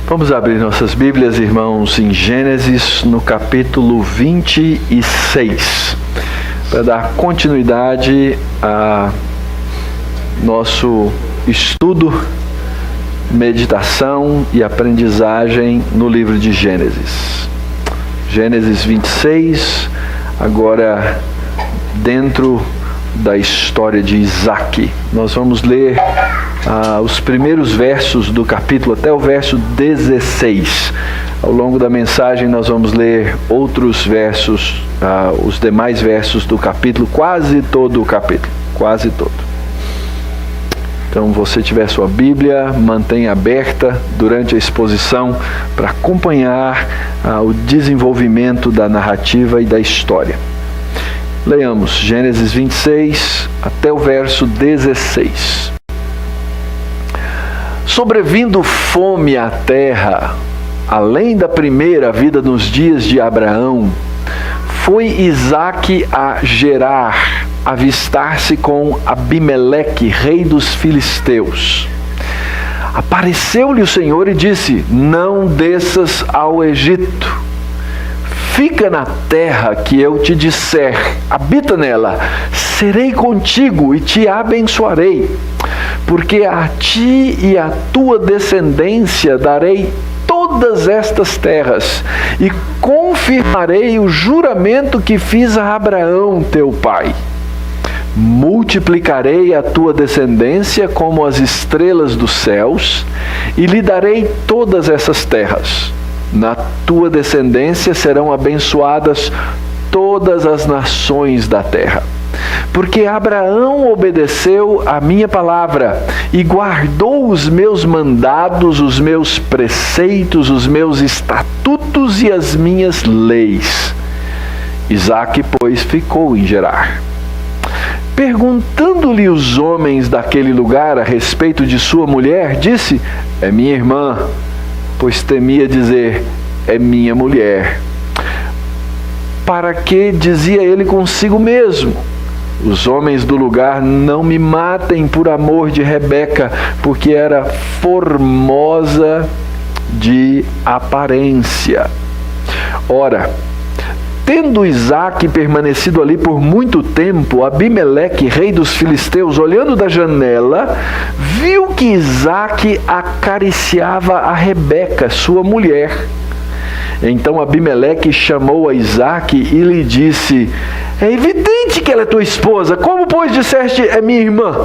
Vamos abrir nossas Bíblias, irmãos, em Gênesis, no capítulo 26, para dar continuidade a nosso estudo, meditação e aprendizagem no livro de Gênesis. Gênesis 26, agora dentro da história de Isaac. Nós vamos ler os primeiros versos do capítulo até o verso 16. Ao longo da mensagem nós vamos ler outros versos, os demais versos do capítulo, quase todo o capítulo, quase todo. Então, você tiver sua Bíblia, mantenha aberta durante a exposição para acompanhar o desenvolvimento da narrativa e da história. Leiamos Gênesis 26 até o verso 16. Sobrevindo fome à terra, além da primeira vida nos dias de Abraão, foi Isaque a Gerar, avistar-se com Abimeleque, rei dos filisteus. Apareceu-lhe o Senhor e disse: não desças ao Egito. Fica na terra que eu te disser, habita nela, serei contigo e te abençoarei, porque a ti e à tua descendência darei todas estas terras, e confirmarei o juramento que fiz a Abraão teu pai. Multiplicarei a tua descendência como as estrelas dos céus, e lhe darei todas essas terras. Na tua descendência serão abençoadas todas as nações da terra. Porque Abraão obedeceu a minha palavra e guardou os meus mandados, os meus preceitos, os meus estatutos e as minhas leis. Isaque, pois, ficou em Gerar. Perguntando-lhe os homens daquele lugar a respeito de sua mulher, disse: é minha irmã. Pois temia dizer: é minha mulher. Para que, dizia ele consigo mesmo, os homens do lugar não me matem por amor de Rebeca, porque era formosa de aparência. Ora, tendo Isaque permanecido ali por muito tempo, Abimeleque, rei dos filisteus, olhando da janela, viu que Isaque acariciava a Rebeca, sua mulher. Então Abimeleque chamou a Isaque e lhe disse: é evidente que ela é tua esposa, como pois disseste é minha irmã?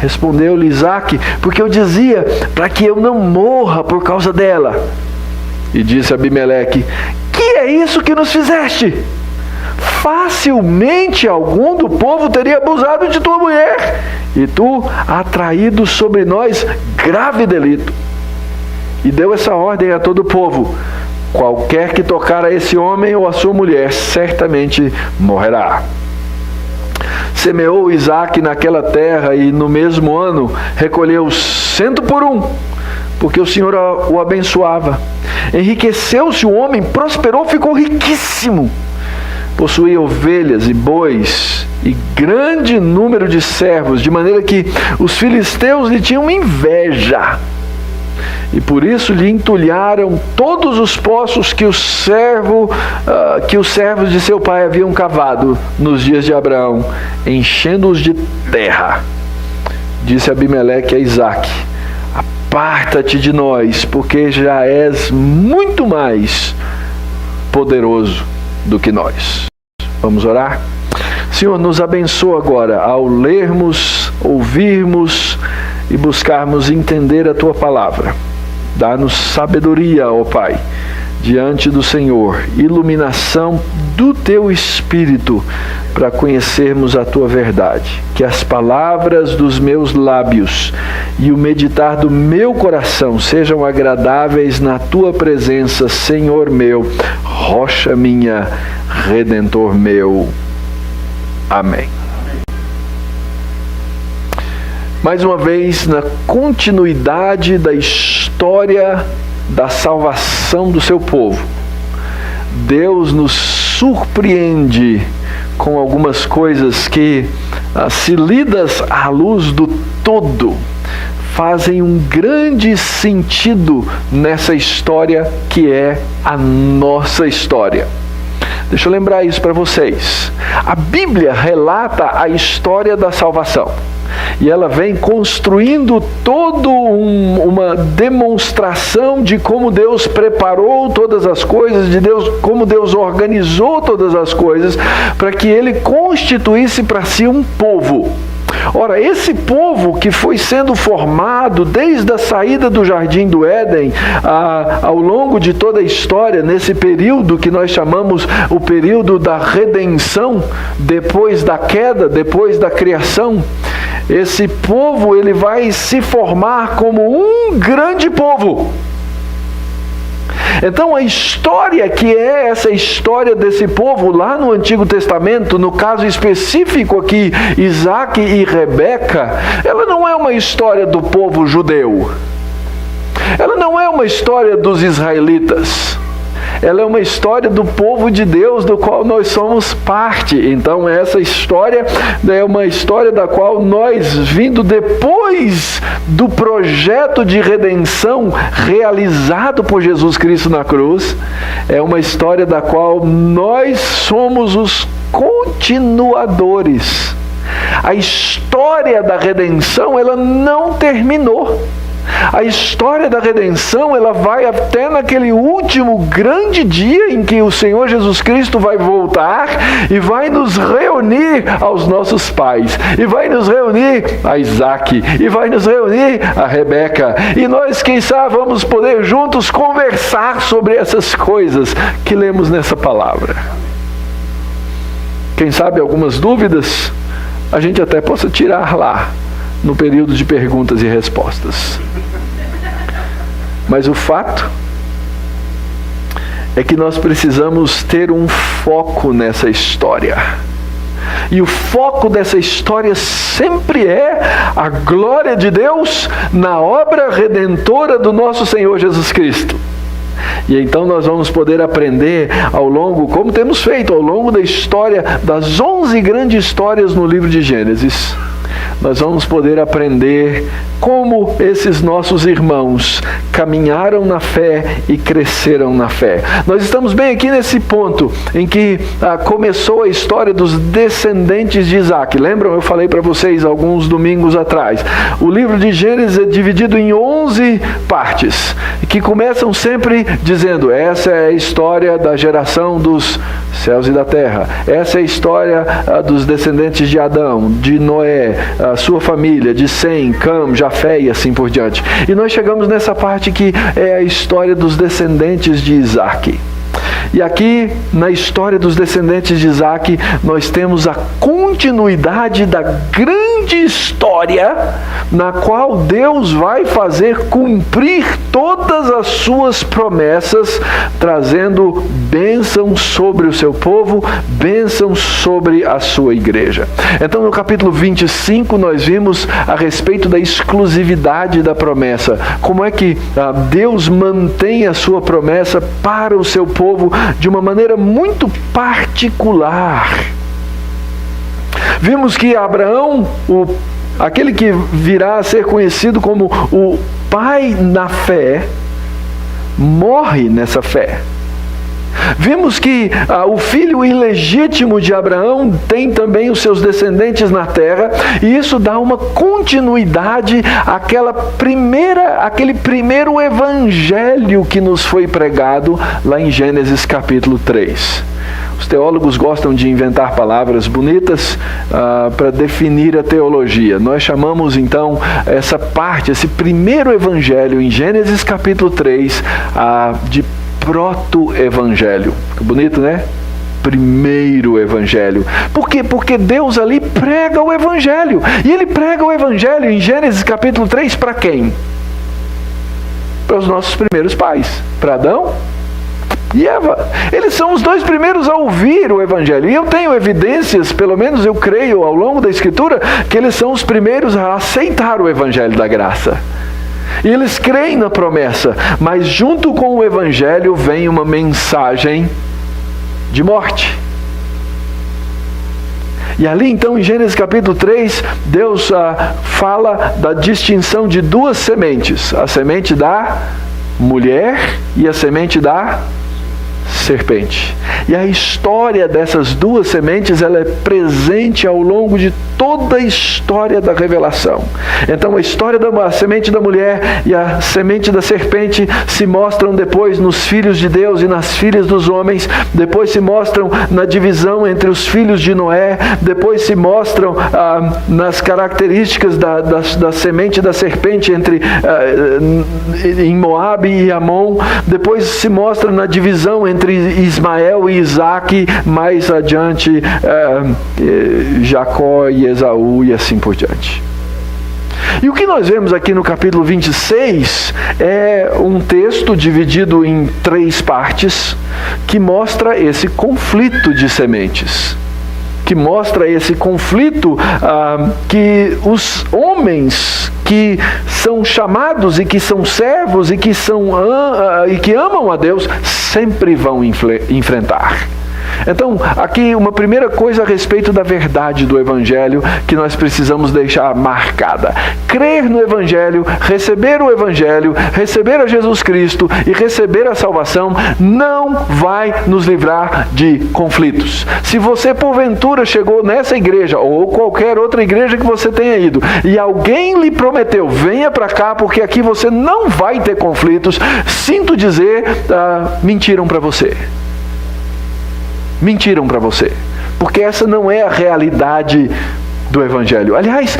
Respondeu-lhe Isaque: porque eu dizia, para que eu não morra por causa dela. E disse Abimeleque: que é isso que nos fizeste? Facilmente algum do povo teria abusado de tua mulher, e tu atraído sobre nós grave delito. E deu essa ordem a todo o povo: qualquer que tocar a esse homem ou a sua mulher, certamente morrerá. Semeou Isaque naquela terra, e no mesmo ano recolheu 100 por 1, porque o Senhor o abençoava. Enriqueceu-se o homem, prosperou, ficou riquíssimo. Possuía ovelhas e bois e grande número de servos, de maneira que os filisteus lhe tinham inveja. E por isso lhe entulharam todos os poços que os servos de seu pai haviam cavado nos dias de Abraão, enchendo-os de terra. Disse Abimeleque a Isaque: aparta-te de nós, porque já és muito mais poderoso do que nós. Vamos orar? Senhor, nos abençoa agora ao lermos, ouvirmos e buscarmos entender a Tua palavra. Dá-nos sabedoria, ó Pai, diante do Senhor, iluminação do Teu Espírito, para conhecermos a Tua verdade. Que as palavras dos meus lábios e o meditar do meu coração sejam agradáveis na Tua presença, Senhor meu, rocha minha, Redentor meu. Amém. Mais uma vez, na continuidade da história da salvação do seu povo, Deus nos surpreende com algumas coisas que, se lidas à luz do todo, fazem um grande sentido nessa história que é a nossa história. Deixa eu lembrar isso para vocês. A Bíblia relata a história da salvação. E ela vem construindo toda uma demonstração de como Deus preparou todas as coisas, como Deus organizou todas as coisas, para que Ele constituísse para si um povo. Ora, esse povo que foi sendo formado desde a saída do Jardim do Éden, ao longo de toda a história, nesse período que nós chamamos o período da redenção, depois da queda, depois da criação, esse povo ele vai se formar como um grande povo. Então a história que é essa história desse povo lá no Antigo Testamento, no caso específico aqui, Isaac e Rebeca, ela não é uma história do povo judeu. Ela não é uma história dos israelitas. Ela é uma história do povo de Deus, do qual nós somos parte. Então essa história é uma história da qual nós, vindo depois do projeto de redenção realizado por Jesus Cristo na cruz, é uma história da qual nós somos os continuadores. A história da redenção, ela não terminou. A história da redenção, ela vai até naquele último grande dia em que o Senhor Jesus Cristo vai voltar e vai nos reunir aos nossos pais, e vai nos reunir a Isaac, e vai nos reunir a Rebeca, e nós, quem sabe, vamos poder juntos conversar sobre essas coisas que lemos nessa palavra. Quem sabe algumas dúvidas a gente até possa tirar lá, no período de perguntas e respostas. Mas o fato é que nós precisamos ter um foco nessa história. E o foco dessa história sempre é a glória de Deus na obra redentora do nosso Senhor Jesus Cristo. E então nós vamos poder aprender ao longo, como temos feito ao longo da história, das 11 grandes histórias no livro de Gênesis, nós vamos poder aprender como esses nossos irmãos caminharam na fé e cresceram na fé. Nós estamos bem aqui nesse ponto em que começou a história dos descendentes de Isaac. Lembram? Eu falei para vocês alguns domingos atrás. O livro de Gênesis é dividido em 11 partes, que começam sempre dizendo: essa é a história da geração dos céus e da terra. Essa é a história dos descendentes de Adão, de Noé, a sua família, de Sem, Cam, Jafé e assim por diante. E nós chegamos nessa parte que é a história dos descendentes de Isaac. E aqui, na história dos descendentes de Isaac, nós temos a continuidade da grande história na qual Deus vai fazer cumprir todas as suas promessas, trazendo bênção sobre o seu povo, bênção sobre a sua igreja. Então, no capítulo 25, nós vimos a respeito da exclusividade da promessa. Como é que Deus mantém a sua promessa para o seu povo de uma maneira muito particular. Vimos que Abraão, aquele que virá a ser conhecido como o pai na fé, morre nessa fé. Vimos que o filho ilegítimo de Abraão tem também os seus descendentes na terra, e isso dá uma continuidade àquele primeiro evangelho que nos foi pregado lá em Gênesis capítulo 3. Os teólogos gostam de inventar palavras bonitas para definir a teologia. Nós chamamos então essa parte, esse primeiro evangelho em Gênesis capítulo 3, de proto-evangelho. Que bonito, né? Primeiro evangelho. Por quê? Porque Deus ali prega o evangelho. E ele prega o evangelho em Gênesis capítulo 3 para quem? Para os nossos primeiros pais. Para Adão e Eva. Eles são os dois primeiros a ouvir o evangelho. E eu tenho evidências, pelo menos eu creio ao longo da escritura, que eles são os primeiros a aceitar o evangelho da graça. E eles creem na promessa, mas junto com o Evangelho vem uma mensagem de morte. E ali então em Gênesis capítulo 3, Deus fala da distinção de duas sementes. A semente da mulher e a semente da serpente. E a história dessas duas sementes, ela é presente ao longo de toda a história da revelação. Então a história da semente da mulher e a semente da serpente se mostram depois nos filhos de Deus e nas filhas dos homens, depois se mostram na divisão entre os filhos de Noé, depois se mostram nas características da semente da serpente em Moabe e Amon, depois se mostra na divisão entre Ismael e Isaque, mais adiante Jacó e Esaú e assim por diante. E o que nós vemos aqui no capítulo 26 é um texto dividido em 3 partes que mostra esse conflito de sementes. Que mostra esse conflito que os homens que são chamados e que são servos e que amam a Deus sempre vão enfrentar. Então, aqui uma primeira coisa a respeito da verdade do Evangelho que nós precisamos deixar marcada. Crer no Evangelho, receber o Evangelho, receber a Jesus Cristo e receber a salvação não vai nos livrar de conflitos. Se você porventura chegou nessa igreja ou qualquer outra igreja que você tenha ido e alguém lhe prometeu, venha para cá porque aqui você não vai ter conflitos, sinto dizer, mentiram para você. Mentiram para você, porque essa não é a realidade do Evangelho. Aliás,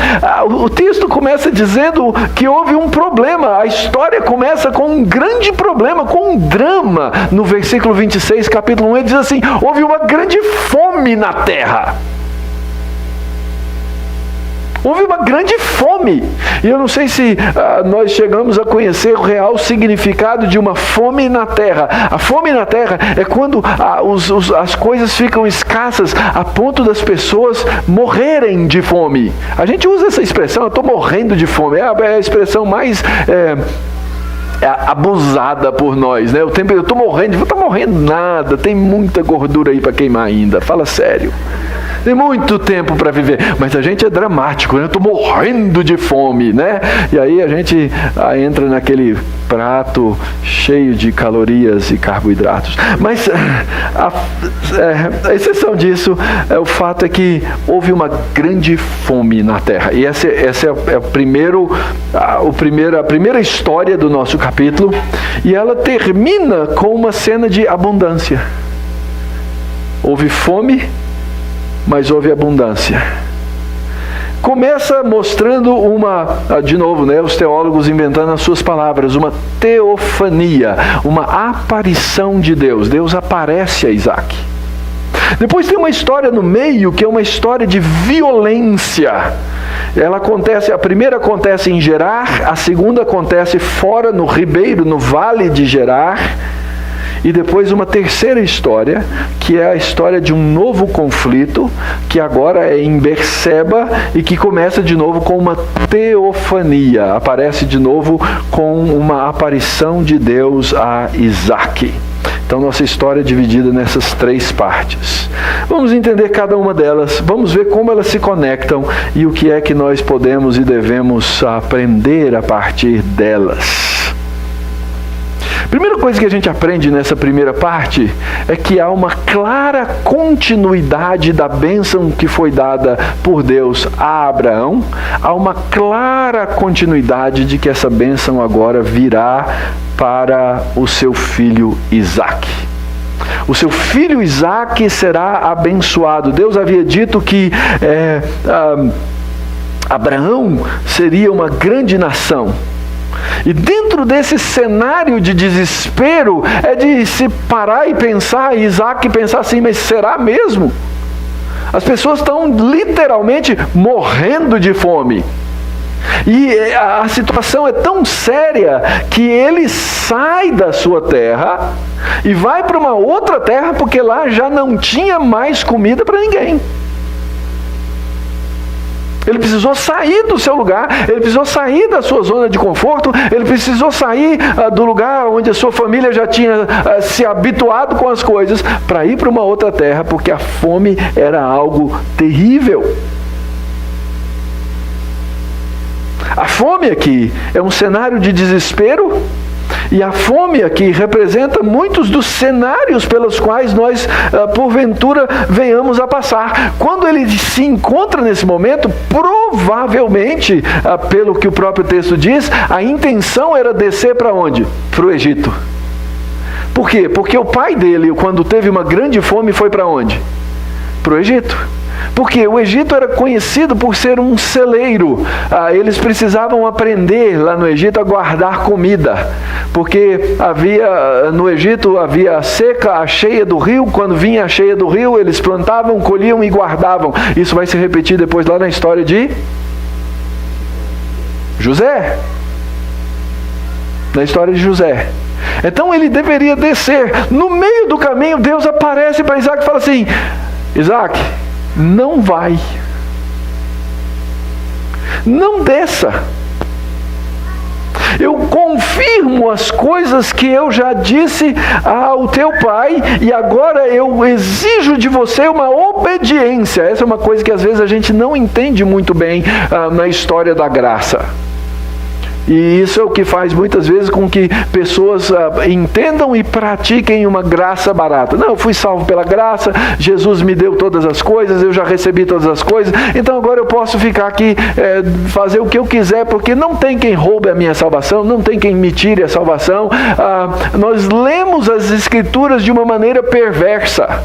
o texto começa dizendo que houve um problema, a história começa com um grande problema, com um drama. No versículo 26, capítulo 1, ele diz assim: houve uma grande fome na terra. Houve uma grande fome. E eu não sei se nós chegamos a conhecer o real significado de uma fome na terra. A fome na terra é quando as coisas ficam escassas a ponto das pessoas morrerem de fome. A gente usa essa expressão, eu estou morrendo de fome. É a expressão mais abusada por nós, né? Eu estou morrendo, não está morrendo nada, tem muita gordura aí para queimar ainda. Fala sério. Tem muito tempo para viver, mas a gente é dramático, né? Eu estou morrendo de fome, né? E aí a gente entra naquele prato cheio de calorias e carboidratos. Mas a exceção disso, o fato é que houve uma grande fome na terra. E essa é a primeira história do nosso capítulo. E ela termina com uma cena de abundância. Houve fome, mas houve abundância. Começa mostrando de novo, né, os teólogos inventando as suas palavras, uma teofania, uma aparição de Deus. Deus aparece a Isaque. Depois tem uma história no meio, que é uma história de violência. A primeira acontece em Gerar, a segunda acontece fora no ribeiro, no vale de Gerar. E depois uma terceira história, que é a história de um novo conflito, que agora é em Berseba e que começa de novo com uma teofania. Aparece de novo com uma aparição de Deus a Isaque. Então nossa história é dividida nessas 3 partes. Vamos entender cada uma delas, vamos ver como elas se conectam e o que é que nós podemos e devemos aprender a partir delas. Primeira coisa que a gente aprende nessa primeira parte é que há uma clara continuidade da bênção que foi dada por Deus a Abraão. Há uma clara continuidade de que essa bênção agora virá para o seu filho Isaque. O seu filho Isaque será abençoado. Deus havia dito que Abraão seria uma grande nação. E dentro desse cenário de desespero, é de se parar e pensar, Isaque pensar assim, mas será mesmo? As pessoas estão literalmente morrendo de fome. E a situação é tão séria que ele sai da sua terra e vai para uma outra terra, porque lá já não tinha mais comida para ninguém. Ele precisou sair do seu lugar, ele precisou sair da sua zona de conforto, ele precisou sair do lugar onde a sua família já tinha se habituado com as coisas, para ir para uma outra terra, porque a fome era algo terrível. A fome aqui é um cenário de desespero, e a fome aqui representa muitos dos cenários pelos quais nós, porventura, venhamos a passar. Quando ele se encontra nesse momento, provavelmente, pelo que o próprio texto diz, a intenção era descer para onde? Para o Egito. Por quê? Porque o pai dele, quando teve uma grande fome, foi para onde? Para o Egito. Porque o Egito era conhecido por ser um celeiro. Eles precisavam aprender lá no Egito a guardar comida. Porque no Egito havia a seca, a cheia do rio. Quando vinha a cheia do rio, eles plantavam, colhiam e guardavam. Isso vai se repetir depois lá na história de José. Na história de José. Então ele deveria descer. No meio do caminho, Deus aparece para Isaac e fala assim: Isaac, não vai. Não desça. Eu confirmo as coisas que eu já disse ao teu pai, e agora eu exijo de você uma obediência. Essa é uma coisa que às vezes a gente não entende muito bem na história da graça. E isso é o que faz muitas vezes com que pessoas entendam e pratiquem uma graça barata. Não, eu fui salvo pela graça, Jesus me deu todas as coisas, eu já recebi todas as coisas, então agora eu posso ficar aqui, fazer o que eu quiser, porque não tem quem roube a minha salvação, não tem quem me tire a salvação. Nós lemos as Escrituras de uma maneira perversa,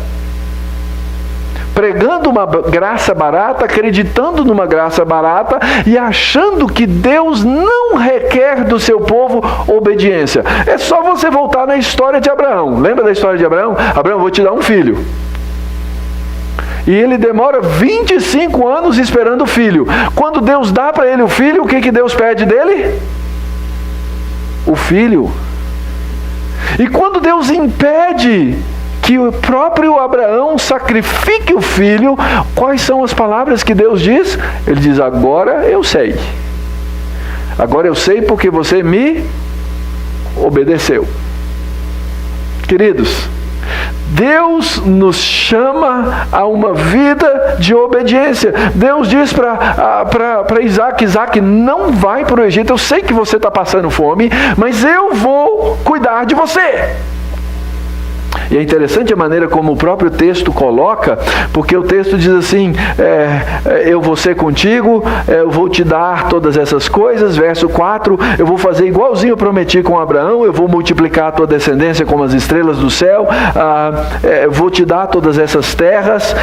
pregando uma graça barata, acreditando numa graça barata e achando que Deus não requer do seu povo obediência. É só você voltar na história de Abraão. Lembra da história de Abraão? Abraão, vou te dar um filho. E ele demora 25 anos esperando o filho. Quando Deus dá para ele o filho, o que Deus pede dele? O filho. E quando Deus impede que o próprio Abraão sacrifique o filho, quais são as palavras que Deus diz? Ele diz: agora eu sei. Agora eu sei porque você me obedeceu. Queridos, Deus nos chama a uma vida de obediência. Deus diz para Isaac: Isaac, não vai para o Egito. Eu sei que você está passando fome, mas eu vou cuidar de você. E é interessante a maneira como o próprio texto coloca, porque o texto diz assim: eu vou ser contigo, eu vou te dar todas essas coisas. Verso 4, eu vou fazer igualzinho eu prometi com Abraão, eu vou multiplicar a tua descendência como as estrelas do céu, vou te dar todas essas terras,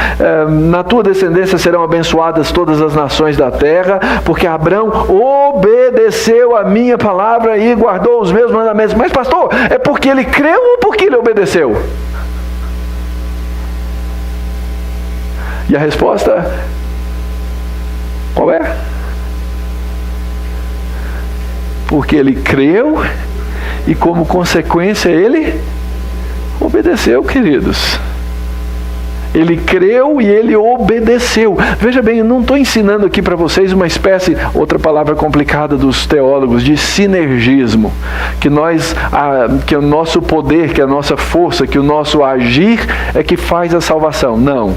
na tua descendência serão abençoadas todas as nações da terra, porque Abraão obedeceu a minha palavra e guardou os meus mandamentos. Mas pastor, é porque ele creu ou porque ele obedeceu? E a resposta, qual é? Porque ele creu e como consequência ele obedeceu, queridos. Ele creu e ele obedeceu. Veja bem, eu não estou ensinando aqui para vocês uma espécie, outra palavra complicada dos teólogos, de sinergismo. Que o nosso poder, que a nossa força, que o nosso agir é que faz a salvação. Não.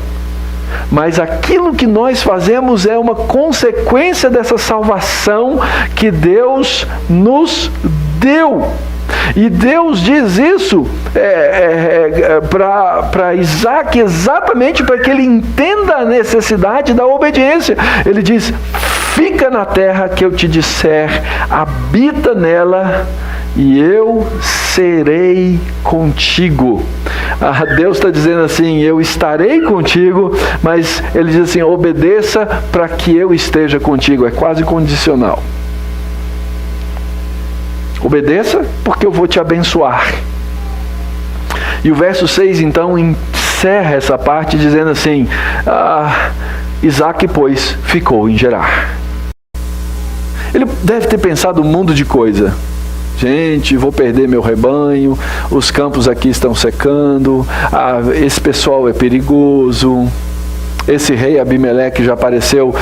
Mas aquilo que nós fazemos é uma consequência dessa salvação que Deus nos deu. E Deus diz isso para Isaac exatamente para que ele entenda a necessidade da obediência. Ele diz: fica na terra que eu te disser, habita nela e eu serei contigo. Deus está dizendo assim: eu estarei contigo, mas ele diz assim: obedeça para que eu esteja contigo. É quase condicional. Obedeça porque eu vou te abençoar. E o verso 6 então encerra essa parte dizendo assim: Isaac, pois, ficou em Gerar. Ele deve ter pensado um mundo de coisa. Gente, vou perder meu rebanho, os campos aqui estão secando, esse pessoal é perigoso. Esse rei Abimeleque já apareceu,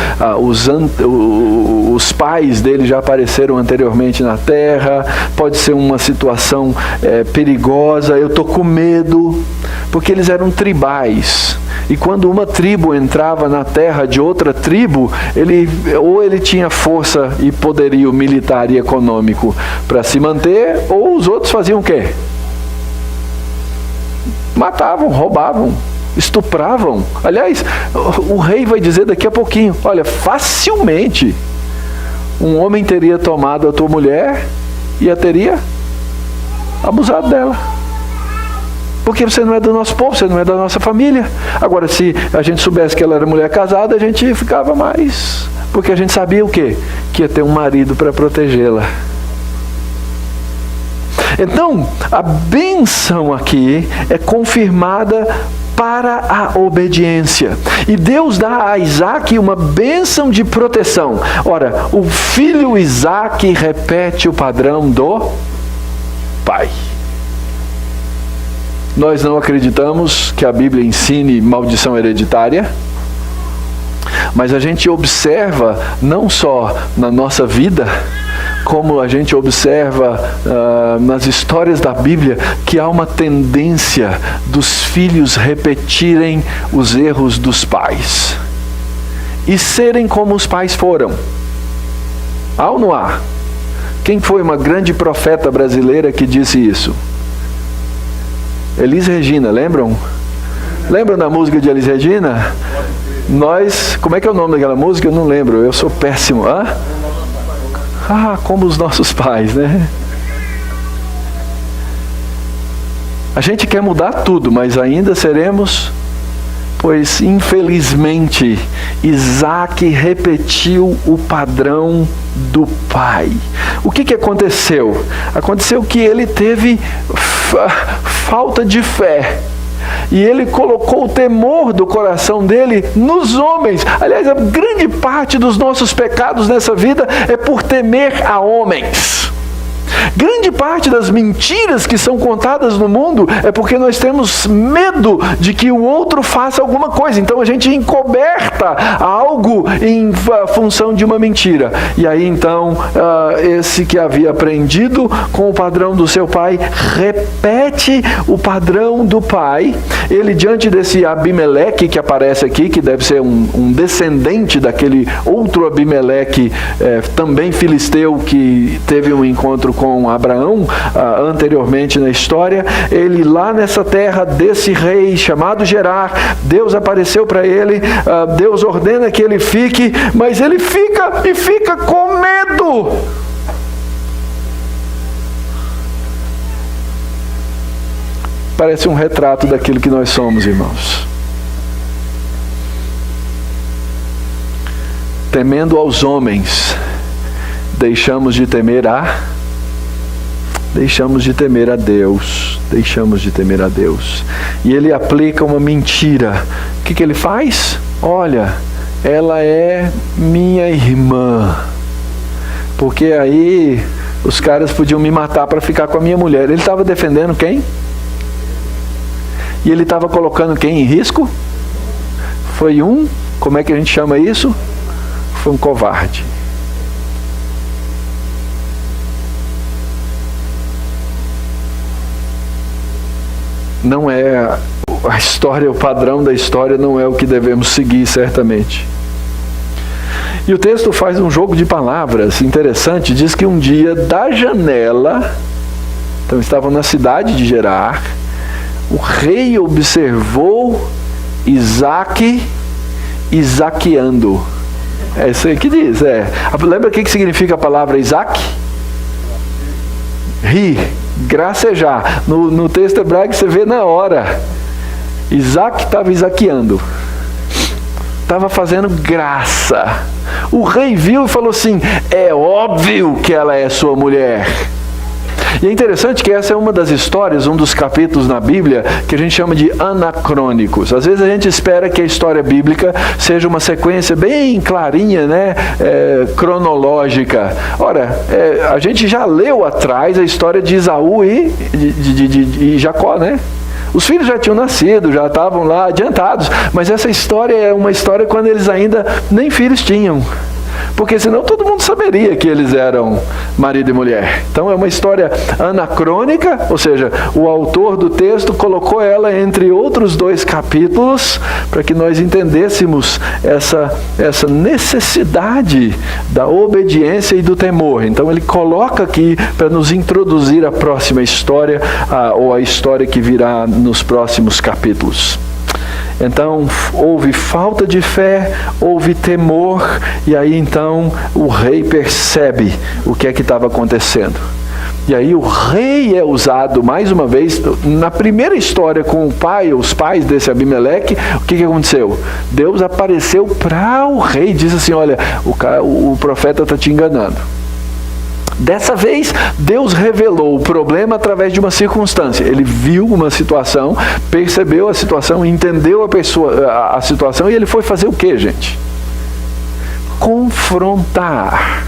os pais dele já apareceram anteriormente na terra. Pode ser uma situação perigosa. Eu estou com medo, porque eles eram tribais. E quando uma tribo entrava na terra de outra tribo, ou ele tinha força e poderio militar e econômico para se manter, ou os outros faziam o quê? Matavam, roubavam, estupravam. Aliás, o rei vai dizer daqui a pouquinho, olha, facilmente um homem teria tomado a tua mulher e a teria abusado dela. Porque você não é do nosso povo, você não é da nossa família. Agora, se a gente soubesse que ela era mulher casada, a gente ficava mais. Porque a gente sabia o quê? Que ia ter um marido para protegê-la. Então, a bênção aqui é confirmada para a obediência. E Deus dá a Isaac uma bênção de proteção. Ora, o filho Isaac repete o padrão do pai. Nós não acreditamos que a Bíblia ensine maldição hereditária, mas a gente observa, não só na nossa vida, como a gente observa nas histórias da Bíblia, que há uma tendência dos filhos repetirem os erros dos pais e serem como os pais foram. Há ou não há? Quem foi uma grande profeta brasileira que disse isso? Elis Regina, lembram? Lembram da música de Elis Regina? Como é que é o nome daquela música? Eu não lembro, eu sou péssimo. Como os nossos pais, né? A gente quer mudar tudo, mas ainda seremos, pois infelizmente Isaac repetiu o padrão do pai. O que aconteceu? Aconteceu que ele teve falta de fé. E ele colocou o temor do coração dele nos homens. Aliás, a grande parte dos nossos pecados nessa vida é por temer a homens. Grande parte das mentiras que são contadas no mundo é porque nós temos medo de que o outro faça alguma coisa. Então a gente encoberta algo em função de uma mentira. E aí então, esse que havia aprendido com o padrão do seu pai, repete o padrão do pai. Ele, diante desse Abimeleque que aparece aqui, que deve ser um descendente daquele outro Abimeleque, também filisteu, que teve um encontro com Abraão anteriormente na história. Ele lá nessa terra desse rei chamado Gerar, Deus apareceu para ele, Deus ordena que ele fique, mas ele fica com medo. Parece um retrato daquilo que nós somos, irmãos. Temendo aos homens, deixamos de temer a Deus. Deixamos de temer a Deus. E ele aplica uma mentira. O que ele faz? Olha, ela é minha irmã. Porque aí os caras podiam me matar para ficar com a minha mulher. Ele estava defendendo quem? E ele estava colocando quem em risco? Foi como é que a gente chama isso? Foi um covarde. Não é a história, o padrão da história não é o que devemos seguir, certamente. E o texto faz um jogo de palavras interessante. Diz que um dia, da janela, então estavam na cidade de Gerar, o rei observou Isaac isaqueando. É isso aí que diz. Lembra o que significa a palavra Isaac? Rir, gracejar. No texto hebraico você vê na hora. Isaac estava isaqueando. Estava fazendo graça. O rei viu e falou assim: é óbvio que ela é sua mulher. E é interessante que essa é uma das histórias, um dos capítulos na Bíblia que a gente chama de anacrônicos. Às vezes a gente espera que a história bíblica seja uma sequência bem clarinha, né? Cronológica. Ora, a gente já leu atrás a história de Esaú e Jacó, né? Os filhos já tinham nascido, já estavam lá adiantados, mas essa história é uma história quando eles ainda nem filhos tinham. Porque senão todo mundo saberia que eles eram marido e mulher. Então é uma história anacrônica, ou seja, o autor do texto colocou ela entre outros 2 capítulos para que nós entendêssemos essa necessidade da obediência e do temor. Então ele coloca aqui para nos introduzir a próxima história, ou a história que virá nos próximos capítulos. Então, houve falta de fé, houve temor, e aí então o rei percebe o que é que estava acontecendo. E aí o rei é usado, mais uma vez, na primeira história com os pais desse Abimeleque, o que aconteceu? Deus apareceu para o rei e disse assim, olha, o profeta está te enganando. Dessa vez, Deus revelou o problema através de uma circunstância. Ele viu uma situação, percebeu a situação, entendeu a situação e ele foi fazer o quê, gente? Confrontar.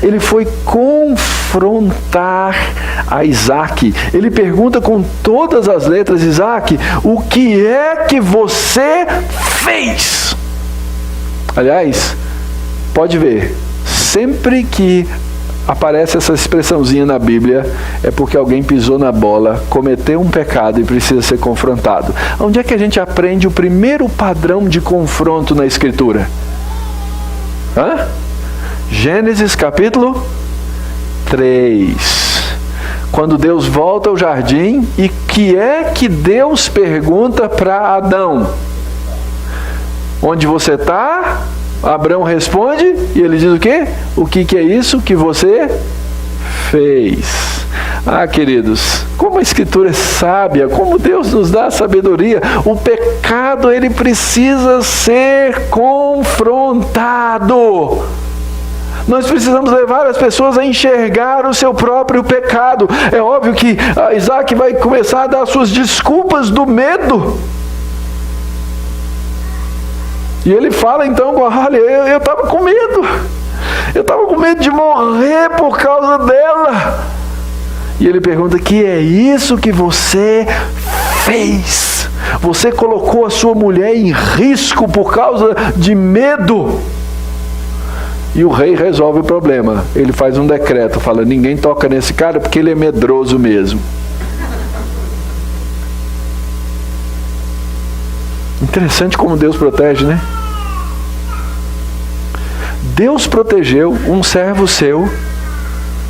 Ele foi confrontar a Isaac. Ele pergunta com todas as letras, Isaac, o que é que você fez? Aliás, pode ver, sempre que aparece essa expressãozinha na Bíblia, é porque alguém pisou na bola, cometeu um pecado e precisa ser confrontado. Onde é que a gente aprende o primeiro padrão de confronto na Escritura? Gênesis capítulo 3. Quando Deus volta ao jardim, e que é que Deus pergunta para Adão? Onde você está? Abraão responde, e ele diz o quê? O que é isso que você fez? Queridos, como a Escritura é sábia, como Deus nos dá sabedoria. O pecado, ele precisa ser confrontado. Nós precisamos levar as pessoas a enxergar o seu próprio pecado. É óbvio que Isaac vai começar a dar suas desculpas do medo. E ele fala então, olha, eu estava com medo. Eu estava com medo de morrer por causa dela. E ele pergunta, que é isso que você fez? Você colocou a sua mulher em risco por causa de medo. E o rei resolve o problema. Ele faz um decreto, fala, ninguém toca nesse cara porque ele é medroso mesmo. Interessante como Deus protege, né? Deus protegeu um servo seu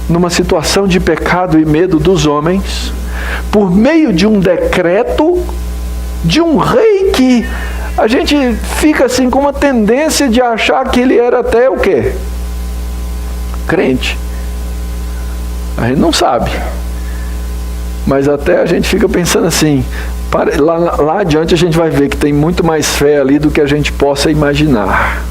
numa situação de pecado e medo dos homens por meio de um decreto de um rei que a gente fica assim com uma tendência de achar que ele era até o quê? Crente. A gente não sabe. Mas até a gente fica pensando assim, lá adiante a gente vai ver que tem muito mais fé ali do que a gente possa imaginar.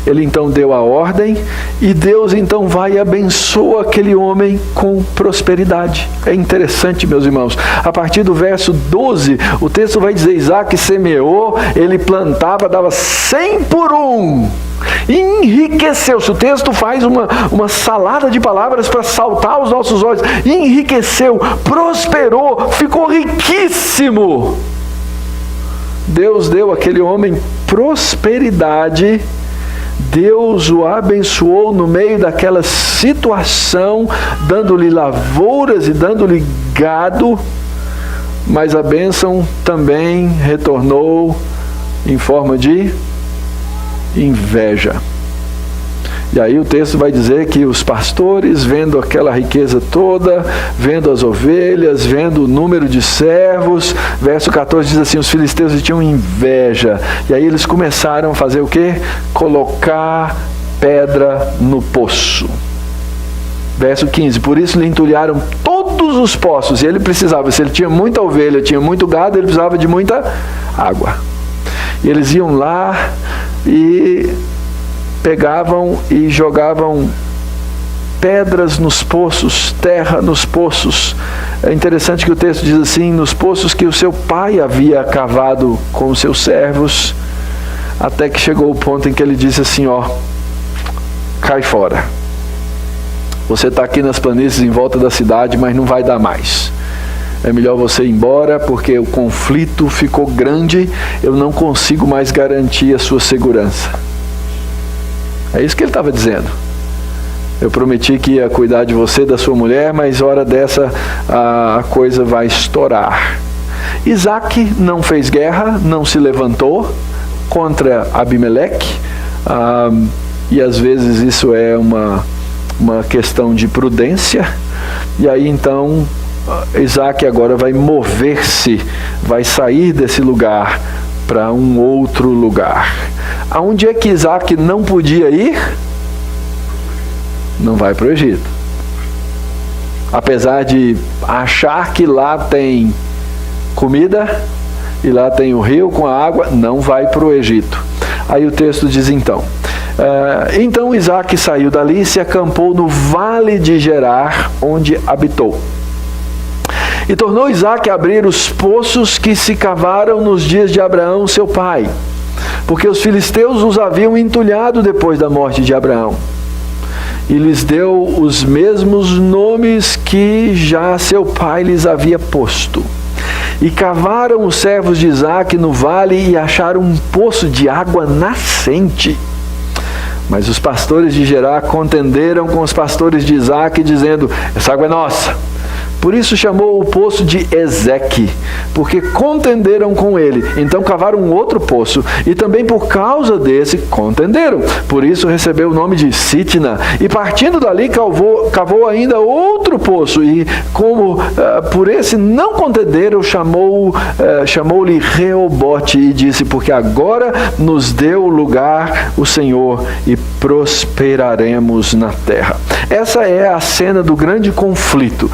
Ele então deu a ordem e Deus então vai e abençoa aquele homem com prosperidade. É interessante, meus irmãos. A partir do verso 12, o texto vai dizer, Isaac semeou, ele plantava, dava 100 por 1. Enriqueceu-se. O texto faz uma salada de palavras para saltar aos nossos olhos. Enriqueceu, prosperou, ficou riquíssimo. Deus deu àquele homem prosperidade. Deus o abençoou no meio daquela situação, dando-lhe lavouras e dando-lhe gado, mas a bênção também retornou em forma de inveja. E aí o texto vai dizer que os pastores, vendo aquela riqueza toda, vendo as ovelhas, vendo o número de servos, verso 14 diz assim, os filisteus tinham inveja. E aí eles começaram a fazer o quê? Colocar pedra no poço. Verso 15, por isso lhe entulharam todos os poços. E ele precisava, se ele tinha muita ovelha, tinha muito gado, ele precisava de muita água. E eles iam lá e pegavam e jogavam pedras nos poços, terra nos poços. É interessante que o texto diz assim, nos poços que o seu pai havia cavado com os seus servos, até que chegou o ponto em que ele disse assim, cai fora. Você está aqui nas planícies em volta da cidade, mas não vai dar mais. é melhor você ir embora, porque o conflito ficou grande, eu não consigo mais garantir a sua segurança. É isso que ele estava dizendo. Eu prometi que ia cuidar de você, da sua mulher, mas hora dessa a coisa vai estourar. Isaac não fez guerra, não se levantou contra Abimeleque, e às vezes isso é uma questão de prudência. E aí então Isaac agora vai mover-se, vai sair desse lugar para um outro lugar. Aonde é que Isaac não podia ir? Não vai para o Egito. Apesar de achar que lá tem comida e lá tem o rio com a água, não vai para o Egito. Aí o texto diz então: então Isaac saiu dali e se acampou no vale de Gerar, onde habitou. E tornou Isaac a abrir os poços que se cavaram nos dias de Abraão, seu pai, porque os filisteus os haviam entulhado depois da morte de Abraão. E lhes deu os mesmos nomes que já seu pai lhes havia posto. E cavaram os servos de Isaac no vale e acharam um poço de água nascente. Mas os pastores de Gerar contenderam com os pastores de Isaac, dizendo: essa água é nossa. Por isso chamou o poço de Ezeque, porque contenderam com ele. Então cavaram um outro poço, e também por causa desse contenderam. Por isso recebeu o nome de Sitna. E partindo dali cavou ainda outro poço, e como por esse não contenderam, chamou-lhe Reobote, e disse: porque agora nos deu lugar o Senhor, e prosperaremos na terra. Essa é a cena do grande conflito.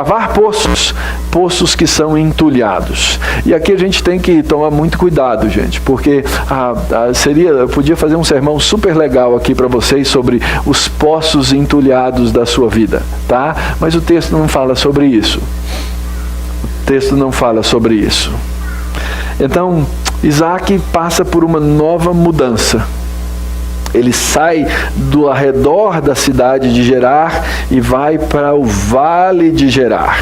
Cavar poços que são entulhados. E aqui a gente tem que tomar muito cuidado, gente, porque eu podia fazer um sermão super legal aqui para vocês sobre os poços entulhados da sua vida, tá? Mas o texto não fala sobre isso. O texto não fala sobre isso. Então, Isaac passa por uma nova mudança. Ele sai do arredor da cidade de Gerar e vai para o vale de Gerar.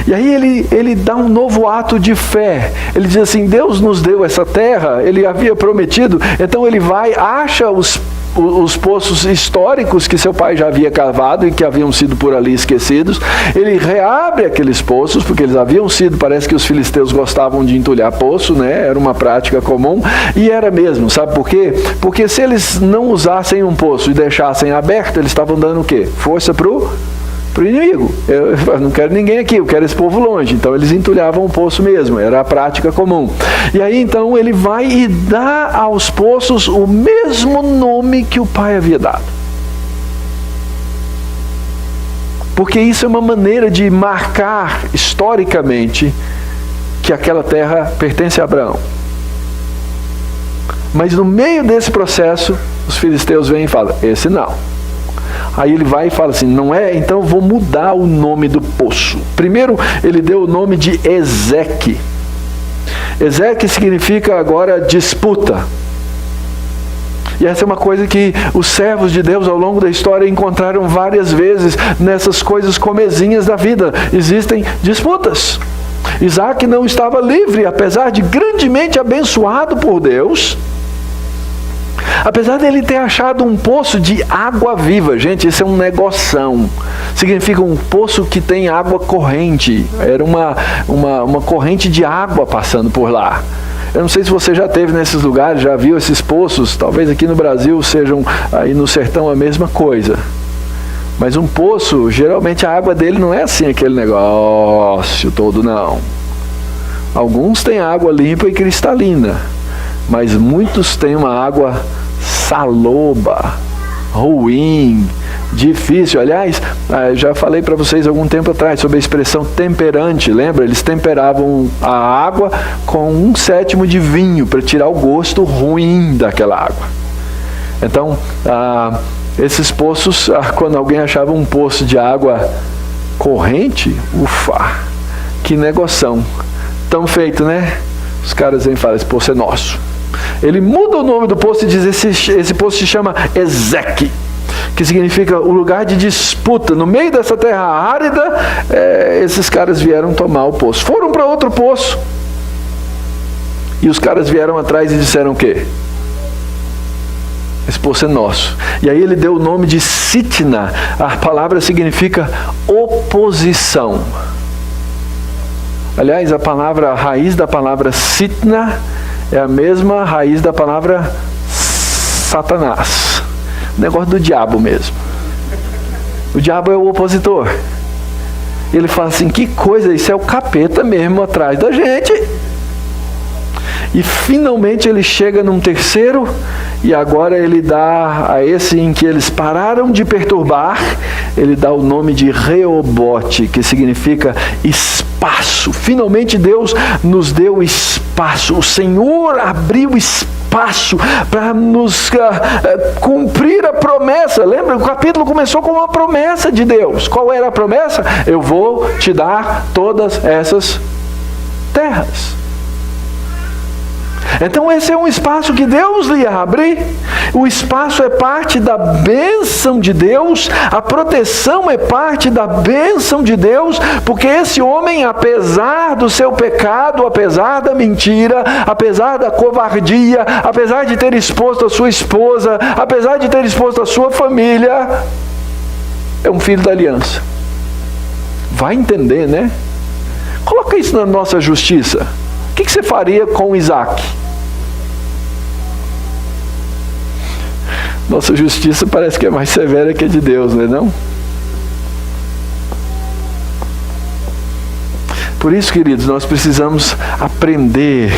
E aí ele dá um novo ato de fé. Ele diz assim: Deus nos deu essa terra, Ele havia prometido. Então ele vai, acha os poços históricos que seu pai já havia cavado e que haviam sido por ali esquecidos. Ele reabre aqueles poços, porque eles haviam sido, parece que os filisteus gostavam de entulhar poço, né? Era uma prática comum, e era mesmo, sabe por quê? Porque se eles não usassem um poço e deixassem aberto, eles estavam dando o quê? Força para o inimigo. Eu não quero ninguém aqui, eu quero esse povo longe. Então eles entulhavam o poço mesmo, era a prática comum. E aí então ele vai e dá aos poços o mesmo nome que o pai havia dado. Porque isso é uma maneira de marcar historicamente que aquela terra pertence a Abraão. Mas no meio desse processo, os filisteus vêm e falam: esse não. Aí ele vai e fala assim: não é? Então eu vou mudar o nome do poço. Primeiro ele deu o nome de Ezeque. Ezeque significa agora disputa. E essa é uma coisa que os servos de Deus ao longo da história encontraram várias vezes nessas coisas comezinhas da vida. Existem disputas. Isaac não estava livre, apesar de grandemente abençoado por Deus. Apesar dele ter achado um poço de água viva. Gente, isso é um negoção. Significa um poço que tem água corrente. Era uma corrente de água passando por lá. Eu não sei se você já esteve nesses lugares, já viu esses poços. Talvez aqui no Brasil sejam, aí no sertão, a mesma coisa. Mas um poço, geralmente a água dele não é assim, aquele negócio todo, não. Alguns têm água limpa e cristalina, mas muitos têm uma água saloba, ruim, difícil. Aliás, já falei para vocês algum tempo atrás sobre a expressão temperante, lembra? Eles temperavam a água com 1/7 de vinho para tirar o gosto ruim daquela água. Então, esses poços, quando alguém achava um poço de água corrente, ufa, que negoção. Tão feito, né? Os caras vêm e falam: esse poço é nosso. Ele muda o nome do poço e diz: esse poço se chama Ezeque, que significa o lugar de disputa. No meio dessa terra árida, esses caras vieram tomar o poço. Foram para outro poço. E os caras vieram atrás e disseram o quê? Esse poço é nosso. E aí ele deu o nome de Sitna. A palavra significa oposição. Aliás, a raiz da palavra Sitna é a mesma raiz da palavra Satanás. O negócio do diabo mesmo. O diabo é o opositor. Ele fala assim, que coisa, isso é o capeta mesmo atrás da gente. E finalmente ele chega num terceiro, e agora ele dá a esse em que eles pararam de perturbar, ele dá o nome de Reobote, que significa espaço. Finalmente Deus nos deu espaço. O Senhor abriu espaço para nos cumprir a promessa. Lembra? O capítulo começou com uma promessa de Deus. Qual era a promessa? Eu vou te dar todas essas terras. Então esse é um espaço que Deus lhe abre. O espaço é parte da bênção de Deus. A proteção é parte da bênção de Deus. Porque esse homem, apesar do seu pecado, apesar da mentira, apesar da covardia, apesar de ter exposto a sua esposa, apesar de ter exposto a sua família, é um filho da aliança. Vai entender, né? Coloca isso na nossa justiça. O que você faria com Isaac? Nossa justiça parece que é mais severa que a de Deus, não é não? Por isso, queridos, nós precisamos aprender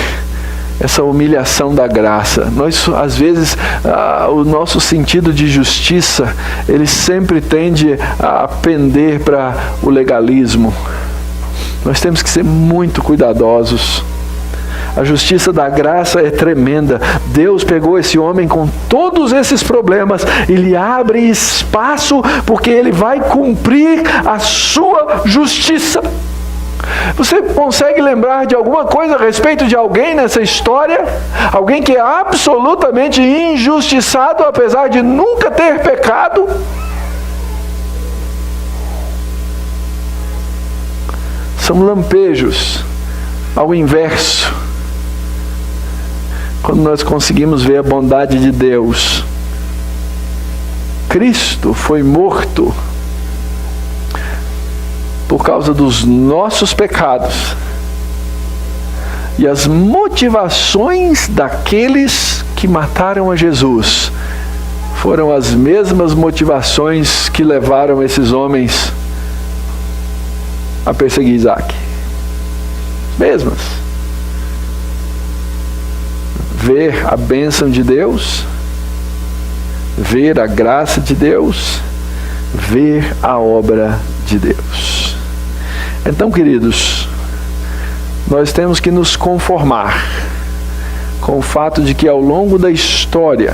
essa humilhação da graça. Nós, às vezes, o nosso sentido de justiça, ele sempre tende a pender para o legalismo. Nós temos que ser muito cuidadosos. A justiça da graça é tremenda. Deus pegou esse homem com todos esses problemas e lhe abre espaço porque ele vai cumprir a sua justiça. Você consegue lembrar de alguma coisa a respeito de alguém nessa história? Alguém que é absolutamente injustiçado apesar de nunca ter pecado? São lampejos ao inverso. Quando nós conseguimos ver a bondade de Deus. Cristo foi morto por causa dos nossos pecados. E as motivações daqueles que mataram a Jesus foram as mesmas motivações que levaram esses homens a perseguir Isaac. Mesmas. Ver a bênção de Deus, ver a graça de Deus, ver a obra de Deus. Então, queridos, nós temos que nos conformar com o fato de que ao longo da história